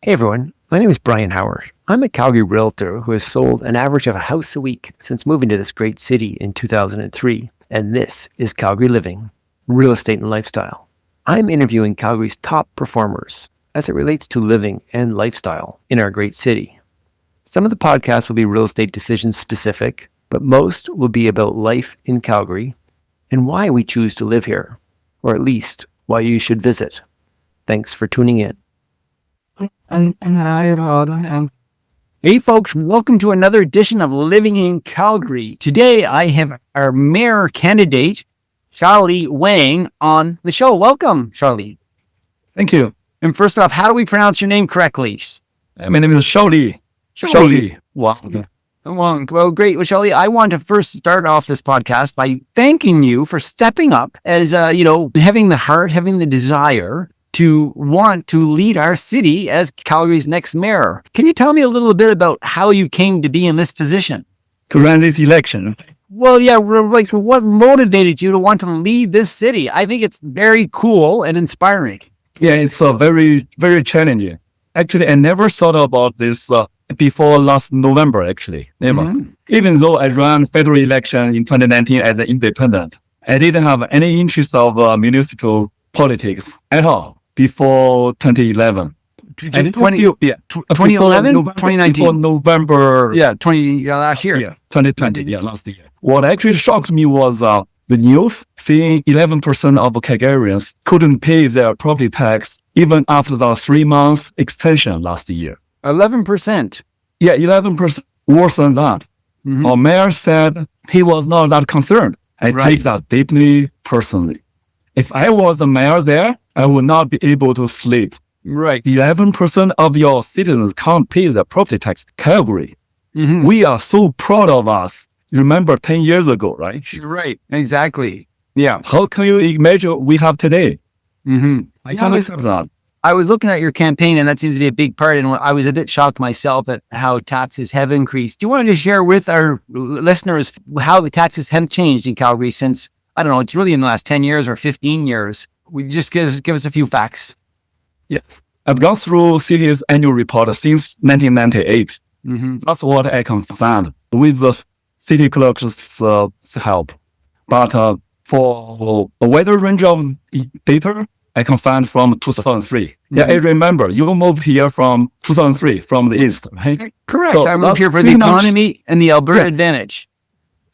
Hey everyone, my name is Bryon Howard. I'm a Calgary realtor who has sold an average of a house a week since moving to this great city in 2003, and this is Calgary Living, Real Estate and Lifestyle. I'm interviewing Calgary's top performers as it relates to living and lifestyle in our great city. Some of the podcasts will be real estate decisions specific, but most will be about life in Calgary and why we choose to live here, or at least why you should visit. Thanks for tuning in. Hey folks, welcome to another edition of Living in Calgary. Today I have our mayor candidate, Shali Wang, on the show. Welcome, Shali. Thank you. And first off, how do we pronounce your name correctly? My name is Shaoli. Shaoli Wang. Well, great. Well, Shali, I want to first start off this podcast by thanking you for stepping up as, having the heart, having the desire to want to lead our city as Calgary's next mayor. Can you tell me a little bit about how you came to be in this position? To run this election. Well, yeah, what motivated you to want to lead this city? I think it's very cool and inspiring. Yeah, it's very, very challenging. Actually, I never thought about this before last November, actually. Never. Mm-hmm. Even though I ran federal election in 2019 as an independent, I didn't have any interest of municipal politics at all before 2011. 2011? 2019? Before November. Yeah, last year. Yeah, 2020. Yeah, last year. What actually shocked me was the news seeing 11% of Calgarians couldn't pay their property tax even after the 3-month extension last year. 11%. Yeah, 11% worse than that. Mm-hmm. Our mayor said he was not that concerned. I take that deeply personally. If I was the mayor there, I would not be able to sleep. Right. 11% of your citizens can't pay the property tax. Calgary. Mm-hmm. We are so proud of us. Remember 10 years ago, right? Right. Exactly. Yeah. How can you imagine we have today? Mm-hmm. I can't accept that. I was looking at your campaign, and that seems to be a big part. And I was a bit shocked myself at how taxes have increased. Do you want to just share with our listeners how the taxes have changed in Calgary since, I don't know, it's really in the last 10 years or 15 years? We just give us a few facts. Yes. I've gone through city's annual report since 1998. Mm-hmm. That's what I can find with the city clerk's help. But for a wider range of data, I can find from 2003. Mm-hmm. Yeah, I remember you moved here from 2003 from the East, right? Correct. So I moved here for the economy and the Alberta advantage.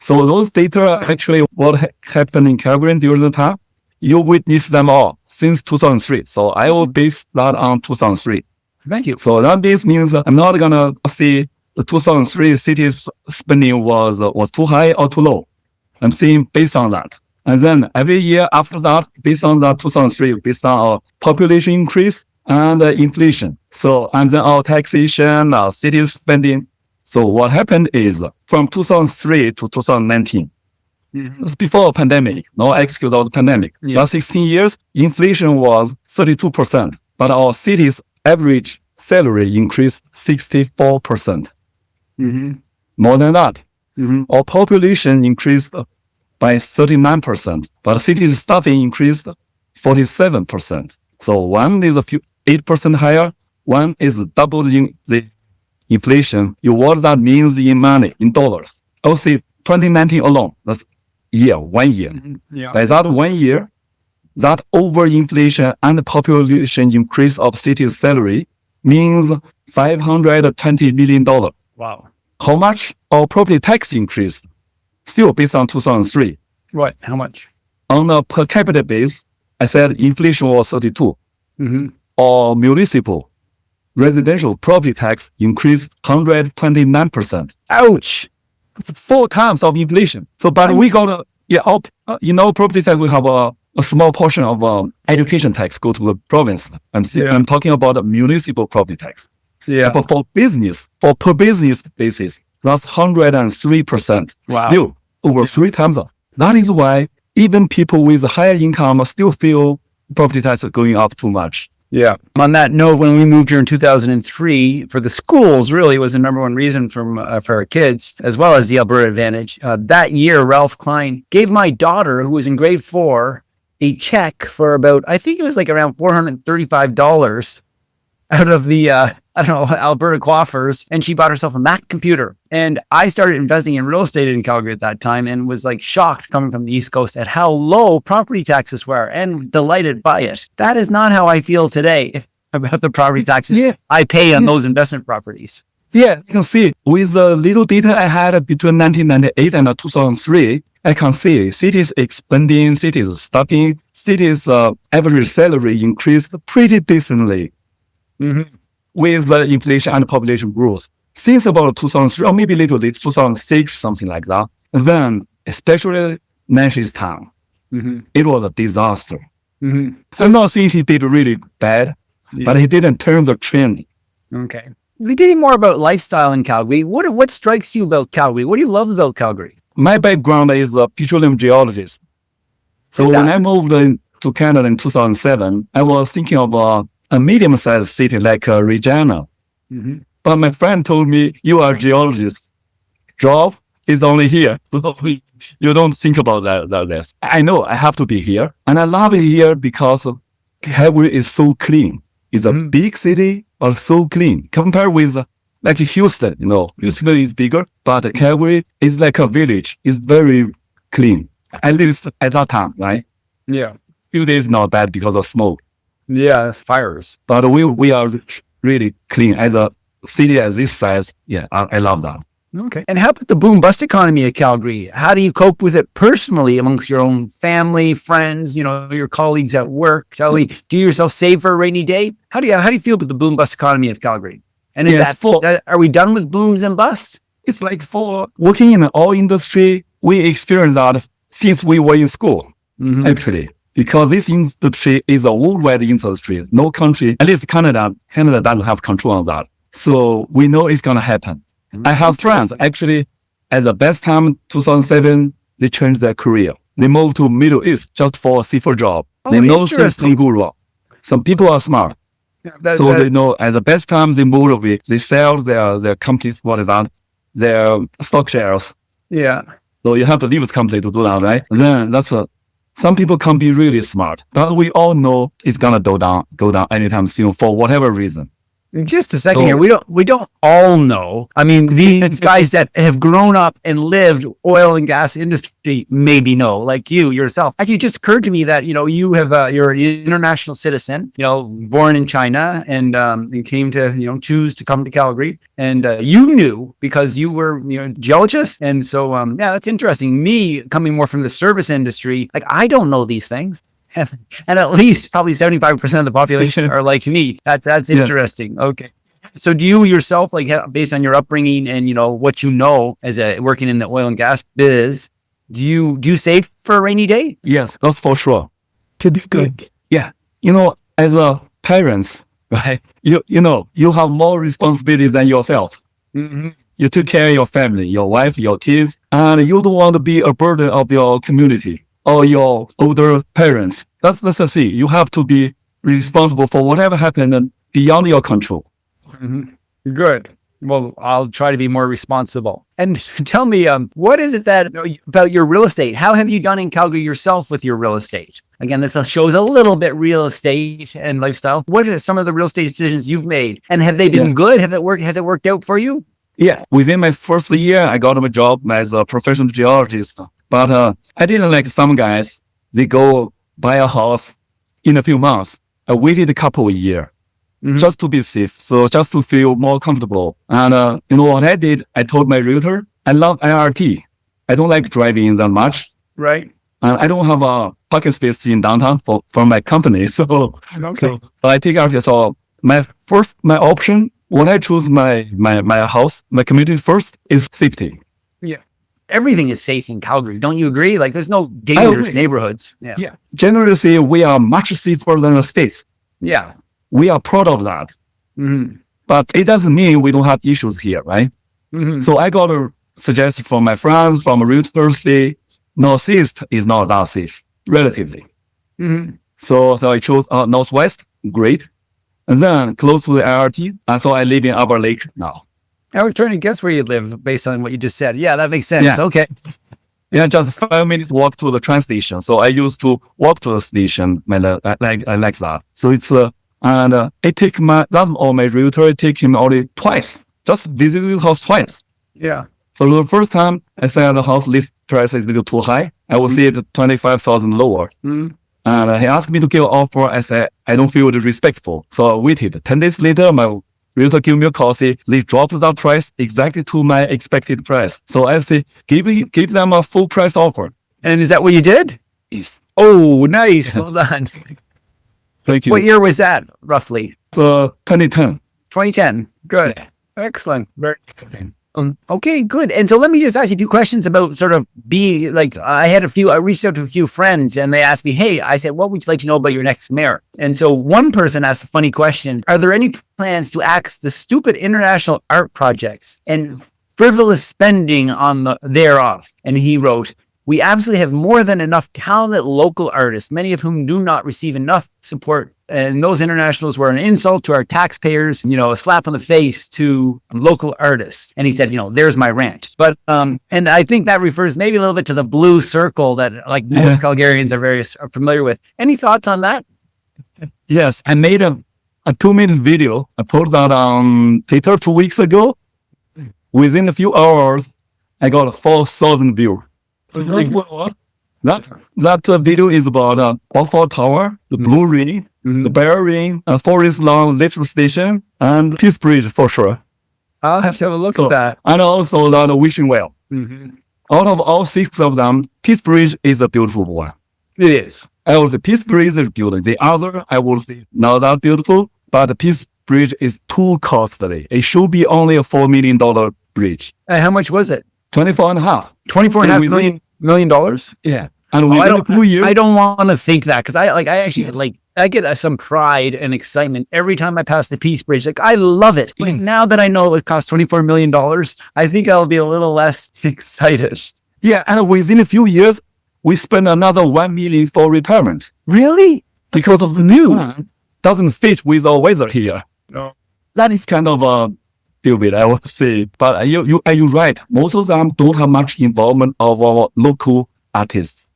So those data actually what happened in Calgary during the time, you witnessed them all since 2003. So I will base that on 2003. Thank you. So that means I'm not going to see the 2003 city's spending was too high or too low. I'm seeing based on that. And then every year after that, based on that 2003, based on our population increase and inflation. So, and then our taxation, our city spending. So what happened is from 2003 to 2019, it's before the pandemic, no excuse of the pandemic. Yeah. Last 16 years, inflation was 32%, but our city's average salary increased 64%. Mm-hmm. More than that, Mm-hmm. our population increased by 39%, but city's staffing increased 47%. So one is 8% higher, one is doubling the inflation. What that means in money, in dollars. I would say 2019 alone, that's 1 year. Mm-hmm. Yeah. By that 1 year, that overinflation and population increase of city's salary means $520 million. Wow. How much? Our property tax increased, still based on 2003. Right. How much? On a per capita base, I said inflation was 32. Mm-hmm. Our municipal residential property tax increased 129%. Ouch. 4 times of inflation. So, but we got property tax, we have a small portion of education tax go to the province. I'm talking about the municipal property tax. Yeah. But for per business basis, that's 103%. Wow. Still over 3 times. That is why even people with higher income still feel property tax going up too much. Yeah. On that note, when we moved here in 2003, for the schools, really was the number one reason for our kids, as well as the Alberta advantage. That year, Ralph Klein gave my daughter, who was in grade 4, a check for about, I think it was like around $435 out of the, Alberta coffers, and she bought herself a Mac computer. And I started investing in real estate in Calgary at that time and was like shocked coming from the East Coast at how low property taxes were and delighted by it. That is not how I feel today about the property taxes I pay on those investment properties. Yeah, you can see with the little data I had between 1998 and 2003, I can see cities expanding, cities stopping, cities average salary increased pretty decently with the inflation and population growth. Since about 2003, or maybe a little bit, 2006, something like that, then especially Nancy's town, it was a disaster. So I'm not saying he did really bad, but he didn't turn the trend. Okay. Getting more about lifestyle in Calgary, what strikes you about Calgary? What do you love about Calgary? My background is a petroleum geologist. So when I moved to Canada in 2007, I was thinking of a medium-sized city like Regina. But my friend told me, you are a geologist. Job is only here. You don't think about that. I know I have to be here. And I love it here because Calgary is so clean. It's a big city, but so clean. Compared with like Houston, Houston is bigger, but Calgary is like a village. It's very clean. At least at that time, right? Yeah. Few days not bad because of smoke. Yeah, it's fires. But we are really clean as a city as this size. Yeah, I love that. Okay. And how about the boom bust economy of Calgary? How do you cope with it personally amongst your own family, friends, your colleagues at work? Shali, do you yourself save for a rainy day? How do you feel about the boom bust economy of Calgary? And are we done with booms and busts? It's like for working in the oil industry, we experienced that since we were in school, actually. Because this industry is a worldwide industry. No country, at least Canada doesn't have control on that. So we know it's going to happen. I have friends, actually, at the best time, 2007, they changed their career. They moved to Middle East just for a safer job. They know some guru. Some people are smart. They know at the best time they move away, they sell their companies, what is that? Their stock shares. Yeah. So you have to leave the company to do that, right? Then some people can be really smart, but we all know it's gonna go down anytime soon for whatever reason. Just a second here. We don't all know. I mean, these guys that have grown up and lived oil and gas industry maybe know, like you yourself. Actually, it just occurred to me that, you're an international citizen, born in China and you came to, choose to come to Calgary, and you knew because you were, a geologist. And so, that's interesting. Me coming more from the service industry, like I don't know these things. And at least probably 75% of the population are like me. That's interesting. Okay. So do you yourself, like based on your upbringing and, what you know as working in the oil and gas biz, do you save for a rainy day? Yes, that's for sure. To be good. Yeah. As a parents, right? You have more responsibility than yourself. You take care of your family, your wife, your kids, and you don't want to be a burden of your community or your older parents. That's the thing. You have to be responsible for whatever happened beyond your control. Good. Well, I'll try to be more responsible. And tell me, what is it about your real estate? How have you done in Calgary yourself with your real estate? Again, this shows a little bit real estate and lifestyle. What are some of the real estate decisions you've made? And have they been good? Has it worked out for you? Yeah. Within my first year, I got a job as a professional geologist. But I didn't like some guys. They go buy a house in a few months. I waited a couple of years just to be safe. So just to feel more comfortable. And what I did? I told my realtor, I love IRT. I don't like driving that much. Right. And I don't have a parking space in downtown for my company. So I take RT. So my option when I choose my house, my community first is safety. Yeah. Everything is safe in Calgary. Don't you agree? Like there's no dangerous neighborhoods. Yeah. Generally, we are much safer than the States. Yeah. We are proud of that. But it doesn't mean we don't have issues here, right? So I got a suggestion from my friends, from realtors, say Northeast is not that safe, relatively. So I chose Northwest, great. And then close to the LRT, and so I live in Upper Lake now. I was trying to guess where you live based on what you just said. Yeah, that makes sense. Yeah. Okay. Yeah, just 5 minutes walk to the train station. So I used to walk to the station. I like that. So it's And it take my realtor take him only twice, just visit the house twice. Yeah. So the first time I said the house list price is a little too high, I will see it 25,000 lower. Mm-hmm. And he asked me to give an offer. I said, I don't feel it respectful. So I waited. 10 days later, my realtor gave me a call. Say, they dropped that price exactly to my expected price. So I say, give them a full price offer. And is that what you did? Yes. Oh, nice. Well done. Thank you. What year was that, roughly? So 2010. 2010. Good. Excellent. Very good. Okay, good. And so let me just ask you a few questions about sort of I reached out to a few friends and they asked me, hey, I said, what would you like to know about your next mayor? And so one person asked a funny question. Are there any plans to axe the stupid international art projects and frivolous spending on thereof? And he wrote, we absolutely have more than enough talented local artists, many of whom do not receive enough support. And those internationals were an insult to our taxpayers, a slap on the face to local artists. And he said, there's my rant. But, and I think that refers maybe a little bit to the blue circle that most Calgarians are familiar with. Any thoughts on that? Yes, I made a 2-minute video. I posted that on Twitter 2 weeks ago. Within a few hours, I got 4,000 views. That video is about Beaufort Tower, the Blue Ring, the Bear Ring, Forest Lawn Lift Station, and Peace Bridge for sure. I'll have to have a look at that. And also that Wishing Well. Mm-hmm. Out of all 6 of them, Peace Bridge is a beautiful one. It is. I would say Peace Bridge is beautiful. The other, I would say, not that beautiful, but the Peace Bridge is too costly. It should be only a $4 million bridge. How much was it? 24 and a half. $24.5 million? Yeah. And within 2 years. I don't want to think that because I get some pride and excitement every time I pass the Peace Bridge. I love it. But now that I know it would cost $24 million, I think I'll be a little less excited. Yeah. And within a few years, we spend another $1 million for repairment. Really? Because of the new one doesn't fit with our weather here. No. That is kind of a stupid, I would say. But you're right. Most of them don't have much involvement of our local artists.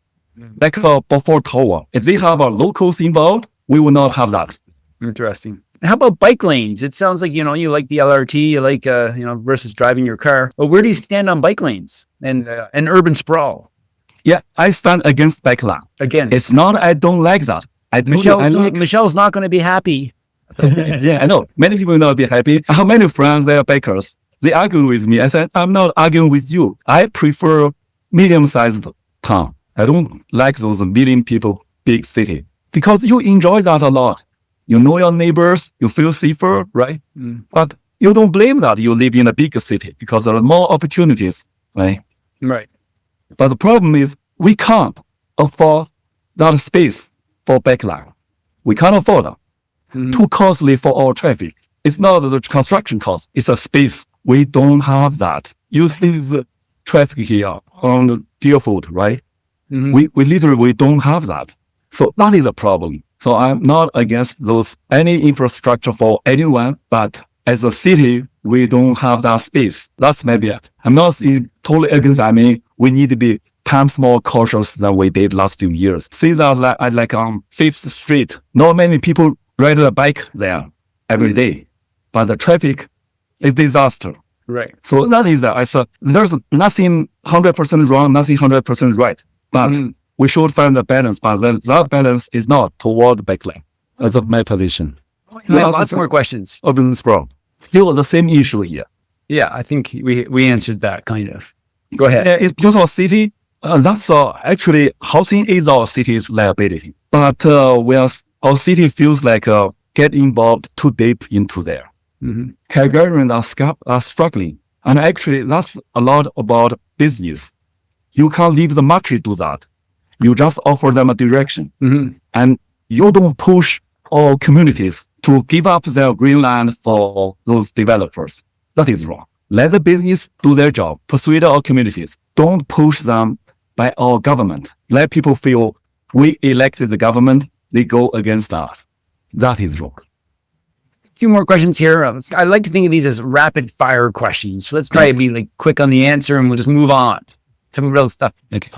Like Beaufort Tower. If they have our locals involved, we will not have that. Interesting. How about bike lanes? It sounds like, you like the LRT, you like, versus driving your car. But where do you stand on bike lanes and urban sprawl? Yeah, I stand against bike lane. Against. It's not, I don't like that. Michelle's not going to be happy. Yeah, I know. Many people will not be happy. I have many friends, they are bikers. They argue with me. I said, I'm not arguing with you. I prefer medium-sized town. I don't like those million people, big city. Because you enjoy that a lot. You know your neighbors, you feel safer, right? But you don't blame that you live in a bigger city because there are more opportunities, right? Right. But the problem is we can't afford that space for backline. We can't afford that. Too costly for our traffic. It's not the construction cost, it's a space. We don't have that. You see the traffic here on Deerfoot, right? We literally don't have that. So that is a problem. So I'm not against any infrastructure for anyone, but as a city, we don't have that space. That's maybe it. I'm not totally against that. I mean, we need to be times more cautious than we did last few years. See that like on 5th Street, not many people ride a bike there every day, but the traffic is disaster. Right. So that is that. I said there's nothing 100% wrong, nothing 100% right, but we should find a balance. But that balance is not toward the bike lane. That's my position. Lots more questions. Urban sprawl. Still the same issue here. Yeah, I think we answered that kind of. Go ahead. It's because our city. That's actually housing is our city's liability. But our city feels like get involved too deep into there. Calgarians are struggling. And actually, that's a lot about business. You can't leave the market do that. You just offer them a direction. And you don't push all communities to give up their green land for those developers. That is wrong. Let the business do their job. Persuade our communities. Don't push them by our government. Let people feel we elected the government, they go against us. That is wrong. A few more questions here. I like to think of these as rapid fire questions. So let's try to be quick on the answer and we'll just move on. Some real stuff. Okay.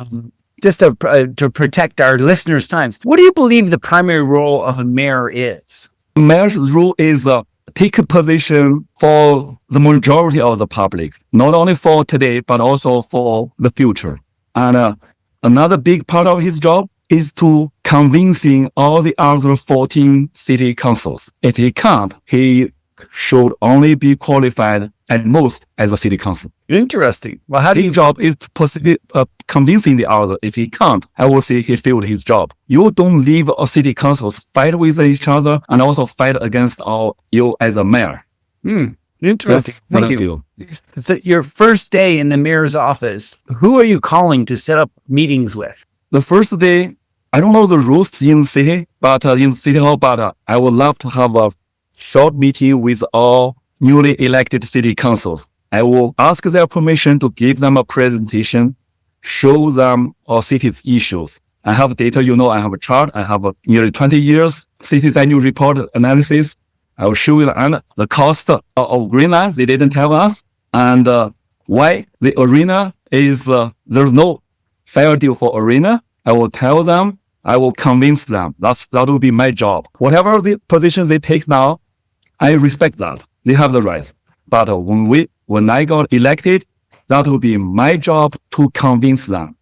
Just to protect our listeners' times. What do you believe the primary role of a mayor is? Mayor's role is take a position for the majority of the public, not only for today, but also for the future. And another big part of his job is to convincing all the other 14 city councils. If he can't, he should only be qualified at most as a city council. Interesting. Well, how do His you job is possibly convincing the other. If he can't, I will say he failed his job. You don't leave a city councils fight with each other and also fight against you as a mayor. Interesting. That's what Thank I you. feel. Your first day in the mayor's office, who are you calling to set up meetings with? The first day, I don't know the rules in the city, but in City Hall, but I would love to have a short meeting with all newly elected city councils. I will ask their permission to give them a presentation, show them our city's issues. I have data, I have a chart. I have nearly 20 years city's annual report analysis. I will show you the cost of Greenland. They didn't tell us. And why the arena is, there's no fair deal for arena. I will tell them. I will convince them. That will be my job. Whatever the position they take now, I respect that. They have the right. But when I got elected, that will be my job to convince them.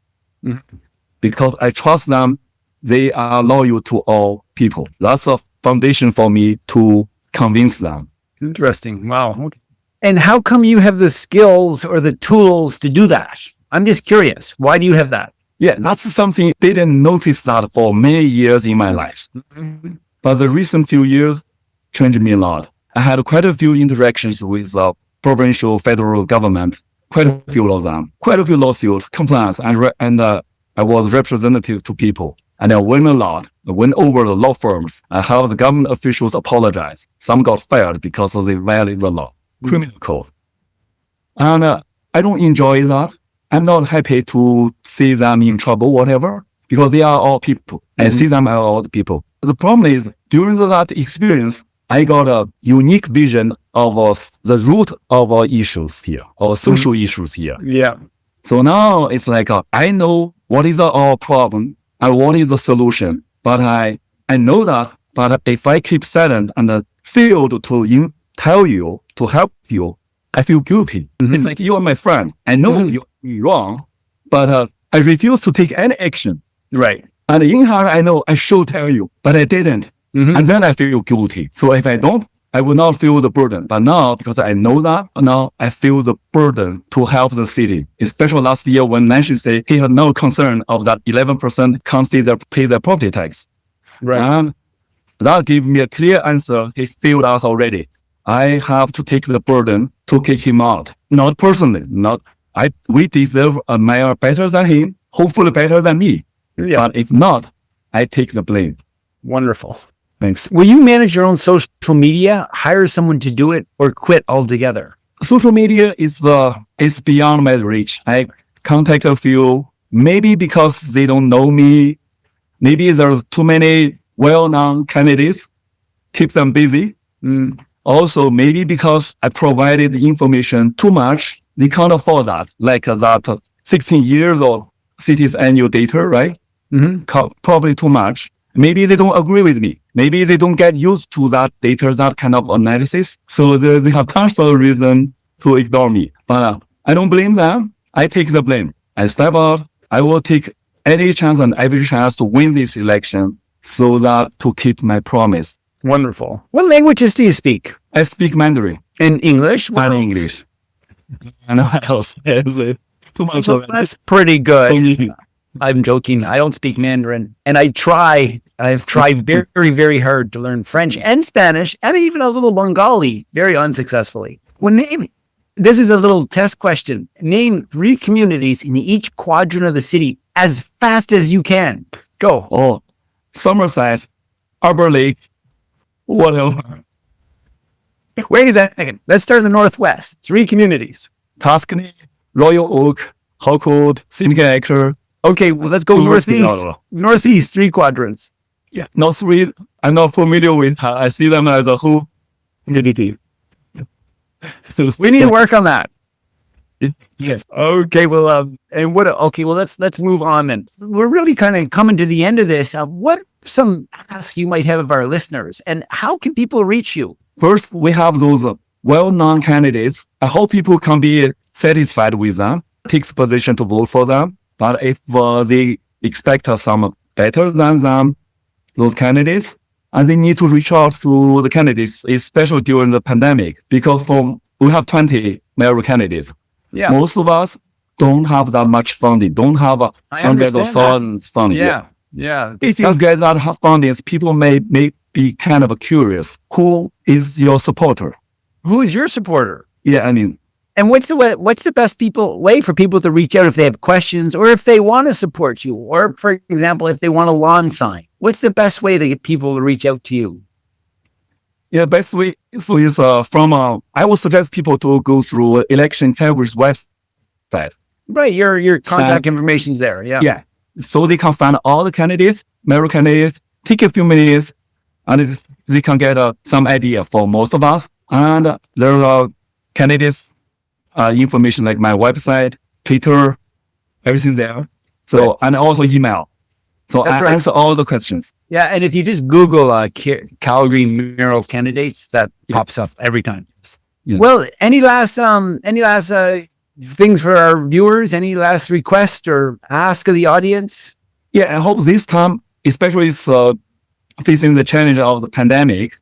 Because I trust them. They are loyal to all people. That's a foundation for me to convince them. Interesting. Wow. Okay. And how come you have the skills or the tools to do that? I'm just curious. Why do you have that? Yeah, that's something they didn't notice that for many years in my life. But the recent few years changed me a lot. I had quite a few interactions with the provincial, federal government, quite a few of them, quite a few lawsuits, complaints, and I was representative to people. And I win a lot. I win over the law firms. I have the government officials apologize. Some got fired because they violated the law, criminal code. And I don't enjoy that. I'm not happy to see them in trouble, whatever, because they are all people. I see them as all the people. The problem is, during that experience, I got a unique vision of the root of our issues here, our social issues here. Yeah. So now it's like, I know what is our problem and what is the solution, but I know that, but if I keep silent and fail to tell you, to help you, I feel guilty. It's like, you are my friend. I know you're wrong, but I refuse to take any action. Right. And in heart, I know I should tell you, but I didn't. And then I feel guilty. So if I don't, I will not feel the burden. But now, because I know that, now I feel the burden to help the city. Especially last year when Nancy said he had no concern of that 11% can't pay their property tax. Right. And that gave me a clear answer. He failed us already. I have to take the burden to kick him out. Not personally. We deserve a mayor better than him, hopefully better than me. Yeah. But if not, I take the blame. Wonderful. Thanks. Will you manage your own social media, hire someone to do it, or quit altogether? Social media is beyond my reach. I contact a few, maybe because they don't know me. Maybe there's too many well-known candidates, keep them busy. Also, maybe because I provided the information too much, they can't afford that. Like that 16 years of city's annual data, right? Probably too much. Maybe they don't agree with me. Maybe they don't get used to that data, that kind of analysis. So they have tons of reason to ignore me. But I don't blame them. I take the blame. I step out. I will take any chance and every chance to win this election so that to keep my promise. Wonderful. What languages do you speak? I speak Mandarin. And English? And English. I know what else. Too much of it. That's pretty good. I'm joking. I don't speak Mandarin. And I've tried very, very hard to learn French and Spanish and even a little Bengali very unsuccessfully. This is a little test question. Name 3 communities in each quadrant of the city as fast as you can. Go. Oh, Somerset, Arbor Lake, whatever. Wait a second. Let's start in the Northwest. 3 communities. Tuscany, Royal Oak, Hawkwood, Simcoe Acre. Okay, well, let's go Northeast. Northeast, 3 quadrants. Yeah, not 3. I'm not familiar with. I see them as a whole community. We need to work on that. Yes. Okay, well, and what? Okay, well, let's move on then. We're really kind of coming to the end of this. What are some asks you might have of our listeners, and how can people reach you? First, we have those well-known candidates. I hope people can be satisfied with them, takes position to vote for them. But if they expect some better than them, those candidates, and they need to reach out to the candidates, especially during the pandemic, because we have 20 mayoral candidates. Yeah, Most of us don't have that much funding, don't have hundreds of thousands funding. yeah. If you get that funding, people may be kind of curious. Who is your supporter? Who is your supporter? Yeah, I mean, And what's the best way for people to reach out if they have questions or if they want to support you, or for example, if they want a lawn sign? What's the best way to get people to reach out to you? yeah, best way is I would suggest people to go through Election Calgary's website. Right, your contact information's there. Yeah. Yeah, so they can find all the candidates, mayoral candidates, take a few minutes, and they can get some idea for most of us. And there are candidates information like my website, Twitter, everything there. So, and also email. So That's I right. answer all the questions. Yeah, and if you just Google Calgary mayoral candidates, that pops up every time. Yeah. Well, any last things for our viewers? Any last request or ask of the audience? Yeah, I hope this time, especially facing the challenge of the pandemic,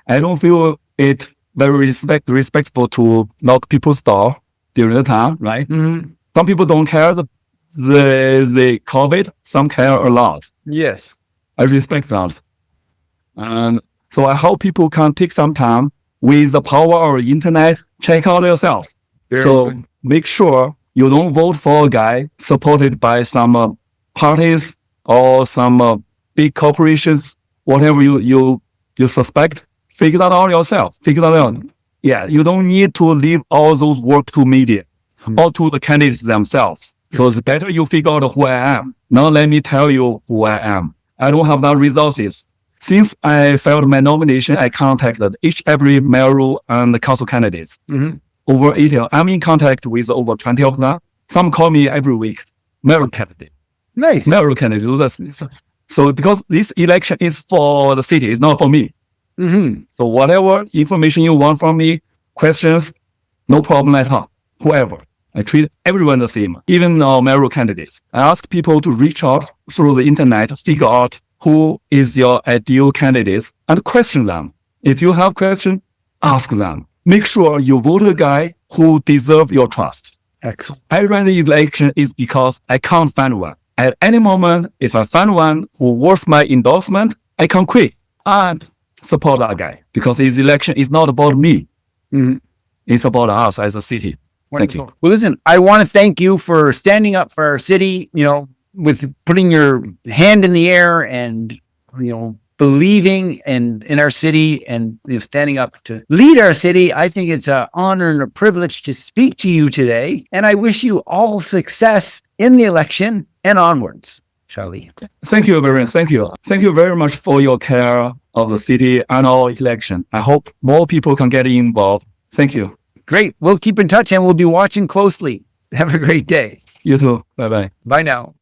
I don't feel it very respectful to knock people's door during the time, right? Mm-hmm. Some people don't care the COVID, some care a lot. Yes. I respect that. And so I hope people can take some time with the power of the internet, check out yourself. Very So good. make sure you don't vote for a guy supported by some parties or some big corporations, whatever you suspect. Figure that out yourself. Figure that out. Yeah, you don't need to leave all those work to media or to the candidates themselves. So it's better you figure out who I am. Now let me tell you who I am. I don't have that resources. Since I filed my nomination, I contacted every mayoral and council candidates. Mm-hmm. Over 80. I'm in contact with over 20 of them. Some call me every week. Mayoral candidate. Nice. Mayoral candidate. So because this election is for the city, it's not for me. Mm-hmm. So whatever information you want from me, questions, no problem at all. Whoever. I treat everyone the same, even our mayoral candidates. I ask people to reach out through the internet, figure out who is your ideal candidates, and question them. If you have questions, ask them. Make sure you vote a guy who deserves your trust. Excellent. I ran the election is because I can't find one. At any moment, if I find one who worth my endorsement, I can quit and support that guy, because this election is not about me. Mm-hmm. It's about us as a city. Thank you. Well, listen, I want to thank you for standing up for our city, with putting your hand in the air and, believing in our city and standing up to lead our city. I think it's an honor and a privilege to speak to you today. And I wish you all success in the election and onwards. Shali. Thank you, Bryon. Thank you. Thank you very much for your care of the city and our election. I hope more people can get involved. Thank you. Great. We'll keep in touch and we'll be watching closely. Have a great day. You too. Bye-bye. Bye now.